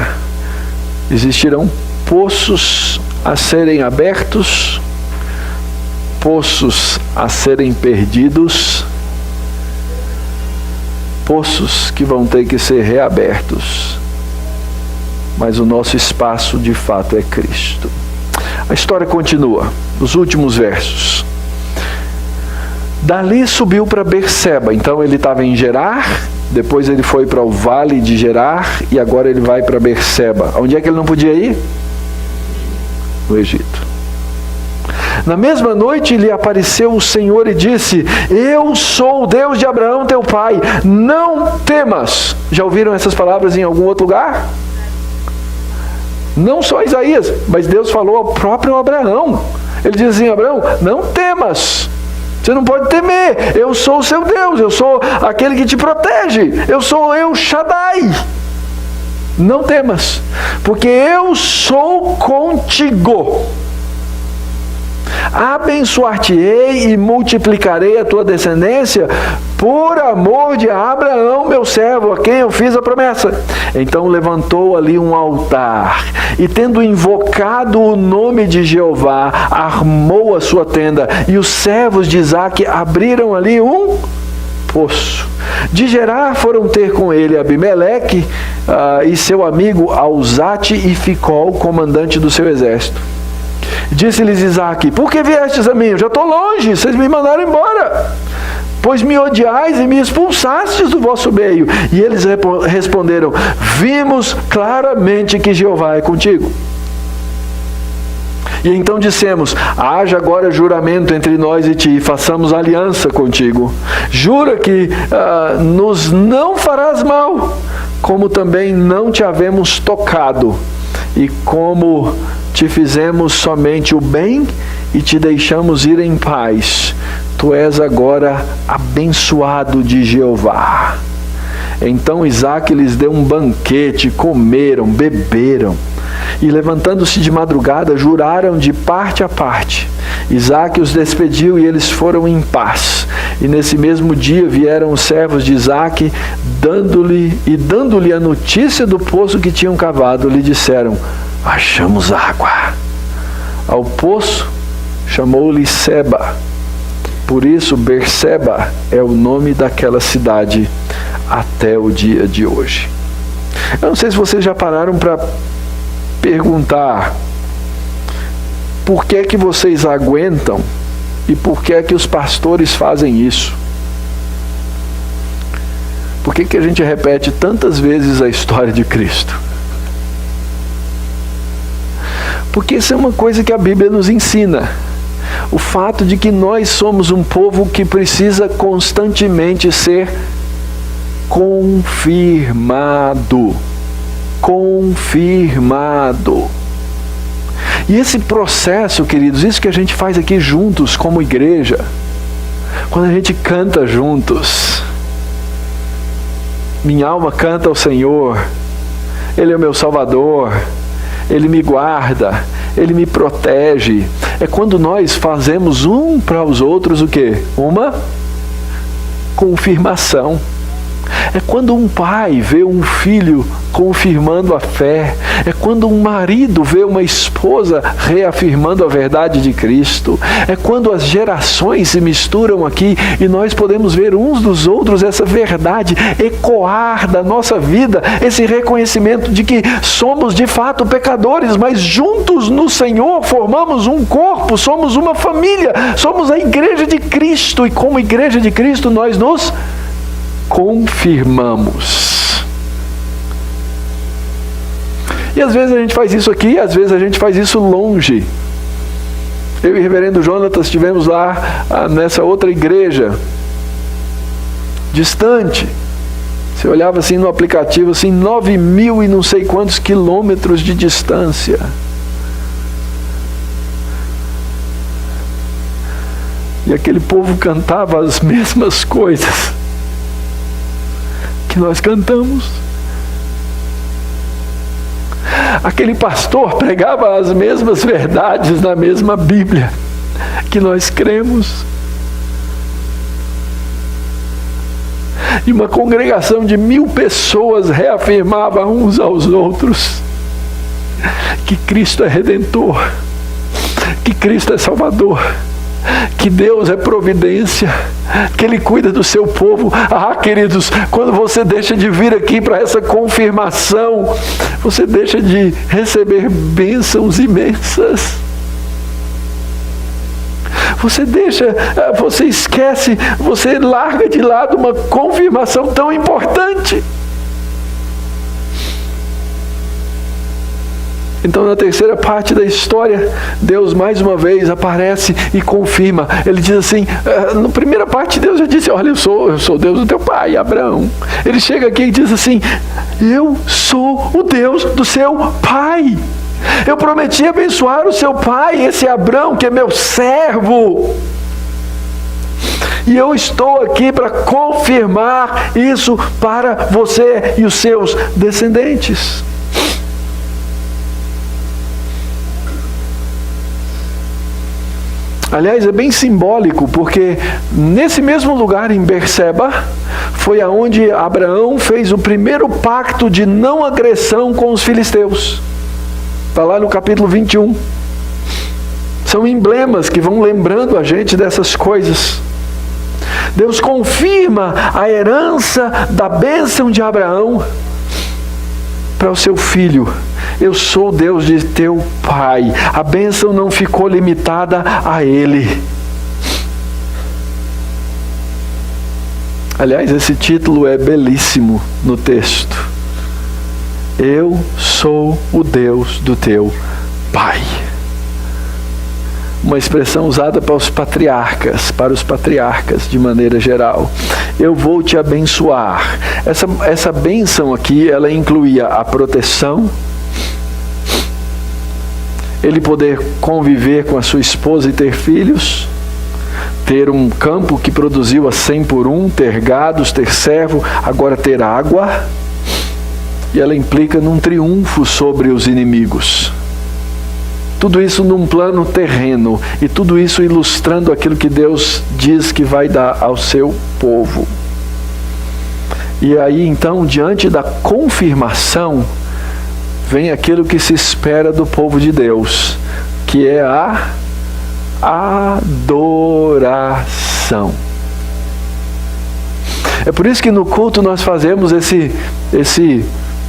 existirão poços a serem abertos, poços a serem perdidos, poços que vão ter que ser reabertos. Mas o nosso espaço de fato é Cristo. A história continua, nos últimos versos. Dali subiu para Berseba. Então ele estava em Gerar, depois ele foi para o vale de Gerar e agora ele vai para Berseba. Onde é que ele não podia ir? No Egito. Na mesma noite lhe apareceu o Senhor e disse: Eu sou o Deus de Abraão teu pai, não temas. Já ouviram essas palavras em algum outro lugar? Não só Isaías, mas Deus falou ao próprio Abraão. Ele diz assim: Abraão, não temas. Você não pode temer. Eu sou o seu Deus, eu sou aquele que te protege. Eu sou El Shaddai. Não temas, porque eu sou contigo. Abençoar-te-ei e multiplicarei a tua descendência por amor de Abraão, meu servo, a quem eu fiz a promessa. Então levantou ali um altar e, tendo invocado o nome de Jeová, armou a sua tenda, e os servos de Isaque abriram ali um poço. De Gerar foram ter com ele Abimeleque e seu amigo Alzate e Ficol, comandante do seu exército. Disse-lhes Isaque: por que viestes a mim? Eu já estou longe, vocês me mandaram embora. Pois me odiais e me expulsastes do vosso meio. E eles responderam: vimos claramente que Jeová é contigo. E então dissemos: haja agora juramento entre nós e ti, façamos aliança contigo. Jura que nos não farás mal, como também não te havemos tocado, e como te fizemos somente o bem e te deixamos ir em paz. Tu és agora abençoado de Jeová. Então Isaque lhes deu um banquete, comeram, beberam. E levantando-se de madrugada, juraram de parte a parte. Isaque os despediu e eles foram em paz. E nesse mesmo dia vieram os servos de Isaque, dando-lhe a notícia do poço que tinham cavado, lhe disseram: achamos água. Ao poço chamou-lhe Seba. Por isso Berseba é o nome daquela cidade até o dia de hoje. Eu não sei se vocês já pararam para perguntar por que é que vocês aguentam e por que é que os pastores fazem isso. Por que que a gente repete tantas vezes a história de Cristo? Porque isso é uma coisa que a Bíblia nos ensina. O fato de que nós somos um povo que precisa constantemente ser confirmado. Confirmado. E esse processo, queridos, isso que a gente faz aqui juntos como igreja, quando a gente canta juntos, minha alma canta ao Senhor, Ele é o meu Salvador, Ele me guarda, Ele me protege. É quando nós fazemos um para os outros o quê? Uma confirmação. É quando um pai vê um filho confirmando a fé. É quando um marido vê uma esposa reafirmando a verdade de Cristo. É quando as gerações se misturam aqui e nós podemos ver uns dos outros essa verdade ecoar da nossa vida, esse reconhecimento de que somos de fato pecadores, mas juntos no Senhor formamos um corpo, somos uma família, somos a igreja de Cristo, e como igreja de Cristo nós nos confirmamos. E às vezes a gente faz isso aqui, às vezes a gente faz isso longe. Eu e o reverendo Jonatas estivemos lá nessa outra igreja, distante. Você olhava assim no aplicativo, assim, 9.000 e não sei quantos quilômetros de distância. E aquele povo cantava as mesmas coisas que nós cantamos. Aquele pastor pregava as mesmas verdades na mesma Bíblia que nós cremos. E uma congregação de 1.000 pessoas reafirmava uns aos outros que Cristo é Redentor, que Cristo é Salvador, que Deus é providência, que Ele cuida do seu povo. Ah, queridos, quando você deixa de vir aqui para essa confirmação, você deixa de receber bênçãos imensas. Você esquece, você larga de lado uma confirmação tão importante. Então, na terceira parte da história, Deus mais uma vez aparece e confirma. Ele diz assim, na primeira parte Deus já disse: olha, eu sou Deus do teu pai, Abraão. Ele chega aqui e diz assim: eu sou o Deus do seu pai. Eu prometi abençoar o seu pai, esse Abraão, que é meu servo. E eu estou aqui para confirmar isso para você e os seus descendentes. Aliás, é bem simbólico, porque nesse mesmo lugar, em Berseba, foi aonde Abraão fez o primeiro pacto de não agressão com os filisteus. Está lá no capítulo 21. São emblemas que vão lembrando a gente dessas coisas. Deus confirma a herança da bênção de Abraão para o seu filho. Eu sou o Deus de teu pai. A bênção não ficou limitada a ele. Aliás, esse título é belíssimo no texto. Eu sou o Deus do teu pai. Uma expressão usada para os patriarcas de maneira geral. Eu vou te abençoar. Essa bênção aqui, ela incluía a proteção, ele poder conviver com a sua esposa e ter filhos, ter um campo que produziu a 100 por 1, ter gados, ter servo, agora ter água. E ela implica num triunfo sobre os inimigos. Tudo isso num plano terreno, e tudo isso ilustrando aquilo que Deus diz que vai dar ao seu povo. E aí então, diante da confirmação, vem aquilo que se espera do povo de Deus, que é a adoração. É por isso que no culto nós fazemos esse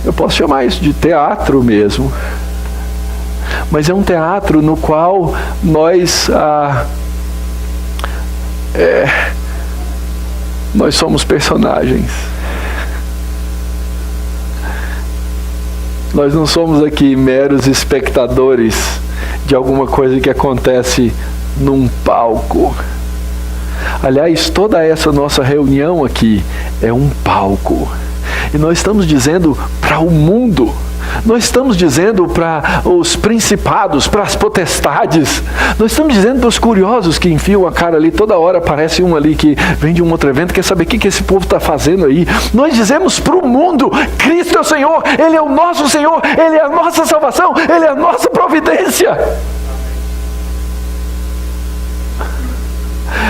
eu posso chamar isso de teatro mesmo. Mas é um teatro no qual nós somos personagens. Nós não somos aqui meros espectadores de alguma coisa que acontece num palco. Aliás, toda essa nossa reunião aqui é um palco. E nós estamos dizendo para o mundo, nós estamos dizendo para os principados, para as potestades, nós estamos dizendo para os curiosos que enfiam a cara ali, toda hora aparece um ali que vem de um outro evento, quer saber o que esse povo está fazendo aí. Nós dizemos para o mundo, Cristo é o Senhor, Ele é o nosso Senhor, Ele é a nossa salvação, Ele é a nossa providência.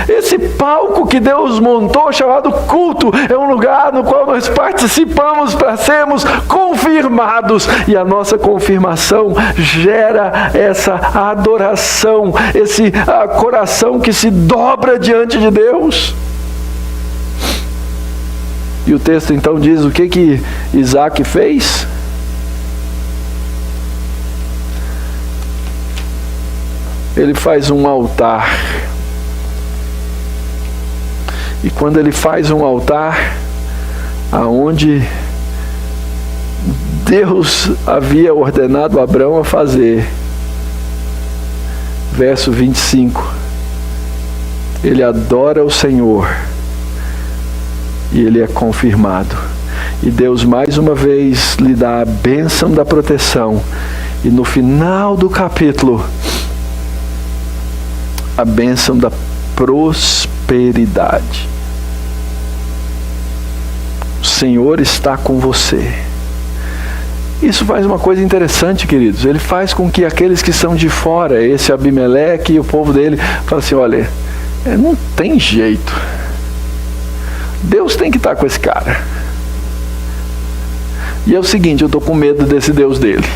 Esse palco que Deus montou, chamado culto, é um lugar no qual nós participamos para sermos confirmados. E a nossa confirmação gera essa adoração, esse coração que se dobra diante de Deus. E o texto então diz o que Isaac fez? Ele faz um altar. E quando ele faz um altar, aonde Deus havia ordenado Abraão a fazer, verso 25, ele adora o Senhor, e ele é confirmado. E Deus mais uma vez lhe dá a bênção da proteção, e no final do capítulo, a bênção da prosperidade. O Senhor está com você. Isso faz uma coisa interessante, queridos. Ele faz com que aqueles que são de fora, esse Abimeleque e o povo dele, falem assim, olha, não tem jeito. Deus tem que estar com esse cara. E é o seguinte, eu estou com medo desse Deus dele.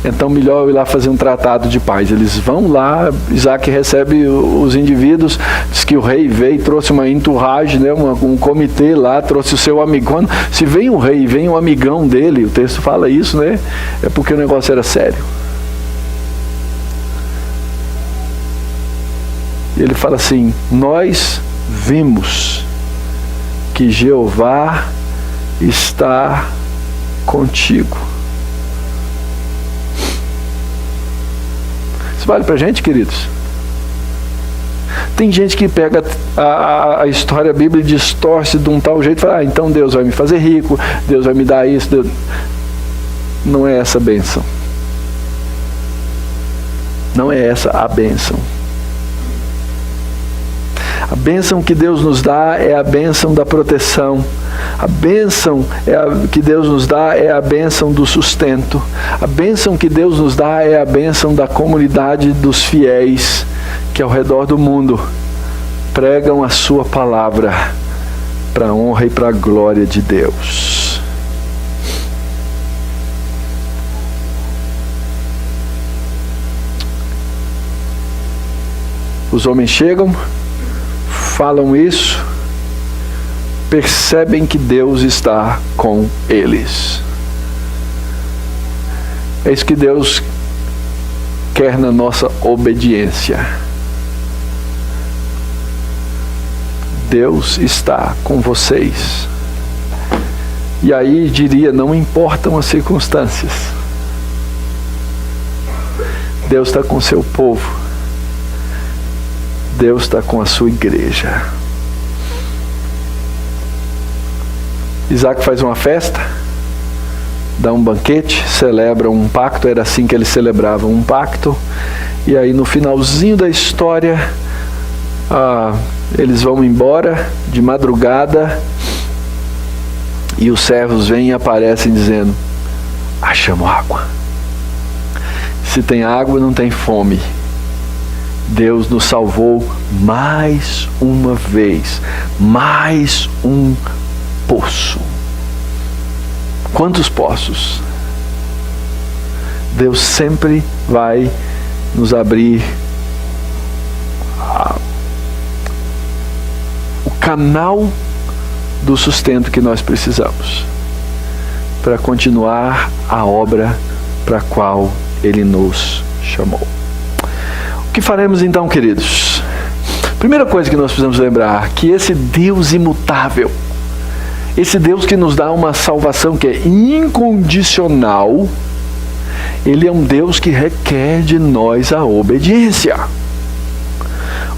Então melhor eu ir lá fazer um tratado de paz. Eles vão lá, Isaac recebe os indivíduos, diz que o rei veio, trouxe uma entourage, né, um comitê lá, trouxe o seu amigo. Quando, se vem um rei, vem um amigão dele, o texto fala isso, né? É porque o negócio era sério. E ele fala assim, nós vimos que Jeová está contigo. Vale pra gente, queridos? Tem gente que pega a história bíblica e distorce de um tal jeito e fala, então Deus vai me fazer rico, Deus vai me dar isso. Deus... Não é essa a bênção. Não é essa a bênção. A bênção que Deus nos dá é a bênção da proteção. A bênção que Deus nos dá é a bênção do sustento. A bênção que Deus nos dá é a bênção da comunidade dos fiéis que ao redor do mundo pregam a sua palavra para a honra e para a glória de Deus. Os homens chegam, falam isso, percebem que Deus está com eles. É isso que Deus quer na nossa obediência. Deus está com vocês. E aí diria, não importam as circunstâncias. Deus está com o seu povo. Deus está com a sua igreja. Isaac faz uma festa, dá um banquete, celebra um pacto, era assim que eles celebravam um pacto. E aí no finalzinho da história, eles vão embora de madrugada e os servos vêm e aparecem dizendo: achamos água. Se tem água, não tem fome. Deus nos salvou mais uma vez, mais um poço. Quantos poços? Deus sempre vai nos abrir o canal do sustento que nós precisamos para continuar a obra para a qual Ele nos chamou. O que faremos então, queridos? Primeira coisa que nós precisamos lembrar, que esse Deus imutável, esse Deus que nos dá uma salvação que é incondicional, Ele é um Deus que requer de nós a obediência.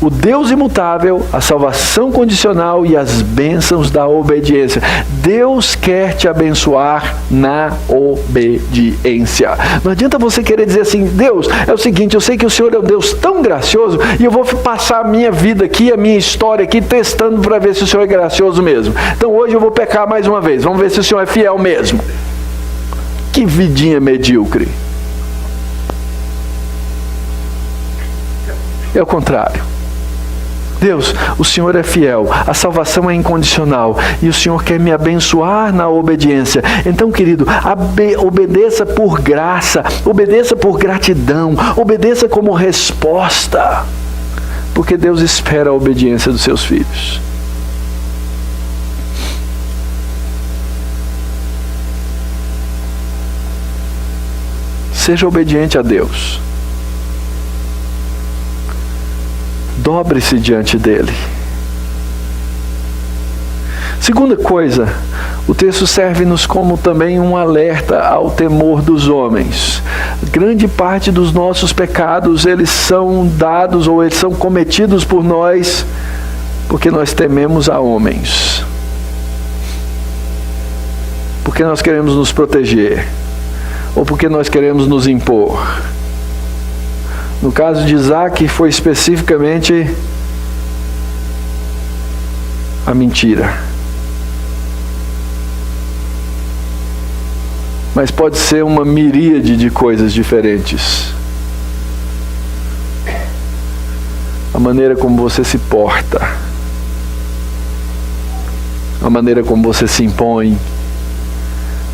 O Deus imutável, a salvação condicional e as bênçãos da obediência. Deus quer te abençoar na obediência. Não adianta você querer dizer assim: Deus, é o seguinte, eu sei que o Senhor é um Deus tão gracioso e eu vou passar a minha vida aqui, a minha história aqui, testando para ver se o Senhor é gracioso mesmo. Então hoje eu vou pecar mais uma vez, vamos ver se o Senhor é fiel mesmo. Que vidinha medíocre. É o contrário. Deus, o Senhor é fiel, a salvação é incondicional e o Senhor quer me abençoar na obediência. Então, querido, obedeça por graça, obedeça por gratidão, obedeça como resposta, porque Deus espera a obediência dos seus filhos. Seja obediente a Deus. Dobre-se diante dele. Segunda coisa, o texto serve-nos como também um alerta ao temor dos homens. Grande parte dos nossos pecados, eles são dados ou eles são cometidos por nós porque nós tememos a homens. Porque nós queremos nos proteger ou porque nós queremos nos impor. No caso de Isaac, foi especificamente a mentira. Mas pode ser uma miríade de coisas diferentes. A maneira como você se porta, a maneira como você se impõe,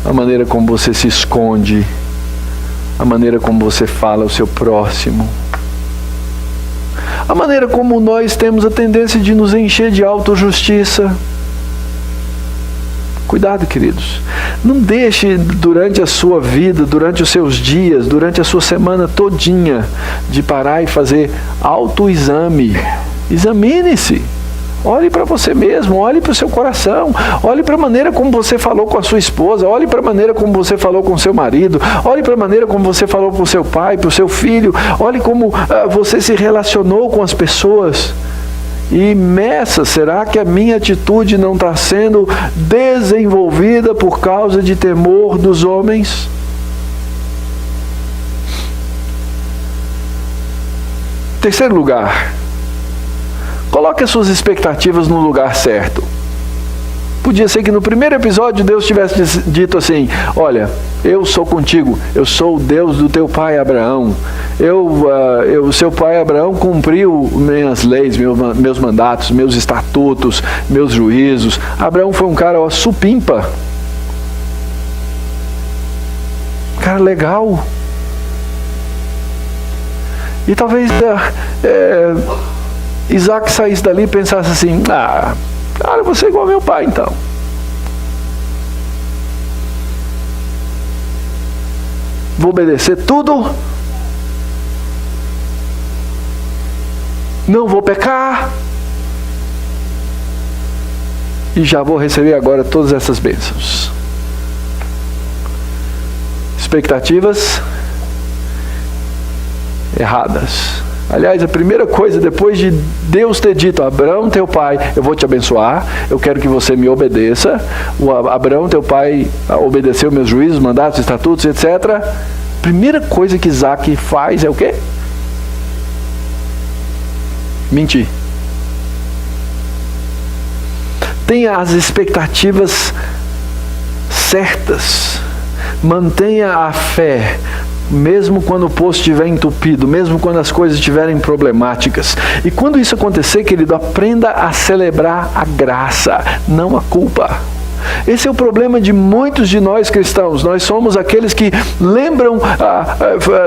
a maneira como você se esconde, a maneira como você fala ao seu próximo, a maneira como nós temos a tendência de nos encher de autojustiça. Cuidado, queridos. Não deixe durante a sua vida, durante os seus dias, durante a sua semana todinha, de parar e fazer autoexame. Examine-se. Olhe para você mesmo, olhe para o seu coração, olhe para a maneira como você falou com a sua esposa, olhe para a maneira como você falou com o seu marido, olhe para a maneira como você falou com o seu pai, para o seu filho, olhe como você se relacionou com as pessoas. E meça, será que a minha atitude não está sendo desenvolvida por causa de temor dos homens? Terceiro lugar, coloque as suas expectativas no lugar certo. Podia ser que no primeiro episódio Deus tivesse dito assim: olha, eu sou contigo, eu sou o Deus do teu pai Abraão. Seu pai Abraão cumpriu minhas leis, meus mandatos, meus estatutos, meus juízos. Abraão foi um cara supimpa. Cara legal. Isaac saísse dali e pensasse assim: cara, eu vou ser igual ao meu pai então. Vou obedecer tudo, não vou pecar, e já vou receber agora todas essas bênçãos. Expectativas erradas. Aliás, a primeira coisa, depois de Deus ter dito: Abraão, teu pai, eu vou te abençoar, eu quero que você me obedeça. Abraão, teu pai, obedeceu meus juízos, mandatos, estatutos, etc. A primeira coisa que Isaac faz é o quê? Mentir. Tenha as expectativas certas. Mantenha a fé, mesmo quando o poço estiver entupido, mesmo quando as coisas estiverem problemáticas. E quando isso acontecer, querido, aprenda a celebrar a graça, não a culpa. Esse é o problema de muitos de nós cristãos. Nós somos aqueles que lembram,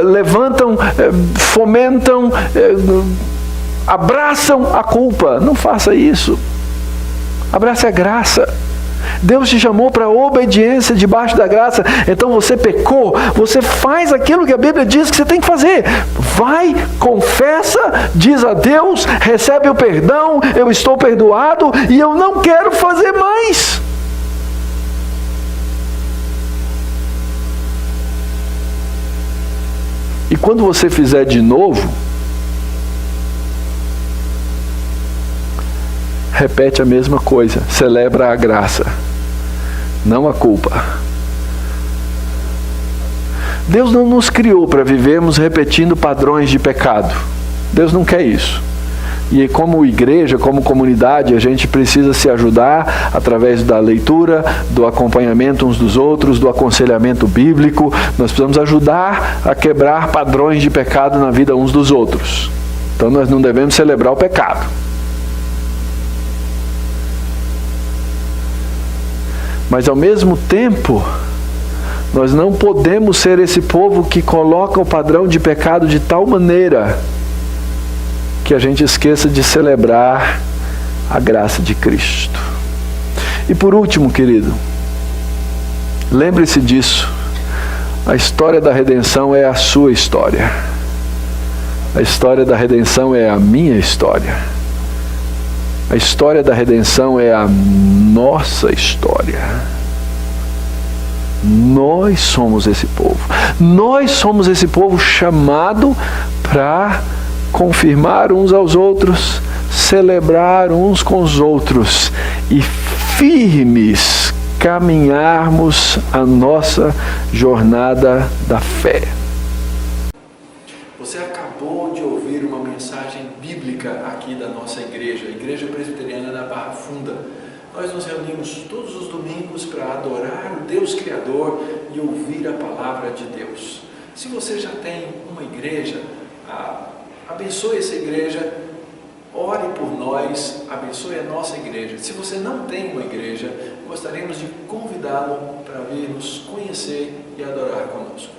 levantam, fomentam, abraçam a culpa. Não faça isso. Abrace a graça. Deus te chamou para a obediência debaixo da graça. Então você pecou, você faz aquilo que a Bíblia diz que você tem que fazer. Vai, confessa, diz a Deus, recebe o perdão, eu estou perdoado e eu não quero fazer mais. E quando você fizer de novo, repete a mesma coisa, celebra a graça, não a culpa. Deus não nos criou para vivermos repetindo padrões de pecado. Deus não quer isso. E como igreja, como comunidade, a gente precisa se ajudar através da leitura, do acompanhamento uns dos outros, do aconselhamento bíblico. Nós precisamos ajudar a quebrar padrões de pecado na vida uns dos outros. Então nós não devemos celebrar o pecado. Mas ao mesmo tempo, nós não podemos ser esse povo que coloca o padrão de pecado de tal maneira que a gente esqueça de celebrar a graça de Cristo. E por último, querido, lembre-se disso. A história da redenção é a sua história. A história da redenção é a minha história. A história da redenção é a nossa história. Nós somos esse povo. Nós somos esse povo chamado para confirmar uns aos outros, celebrar uns com os outros e firmes caminharmos a nossa jornada da fé. Você acabou de ouvir uma mensagem bíblica aqui da nossa igreja, a Igreja Presbiteriana da Barra Funda. Nós nos reunimos todos os domingos para adorar o Deus Criador e ouvir a palavra de Deus. Se você já tem uma igreja, abençoe essa igreja, ore por nós, abençoe a nossa igreja. Se você não tem uma igreja, gostaríamos de convidá-lo para vir nos conhecer e adorar conosco.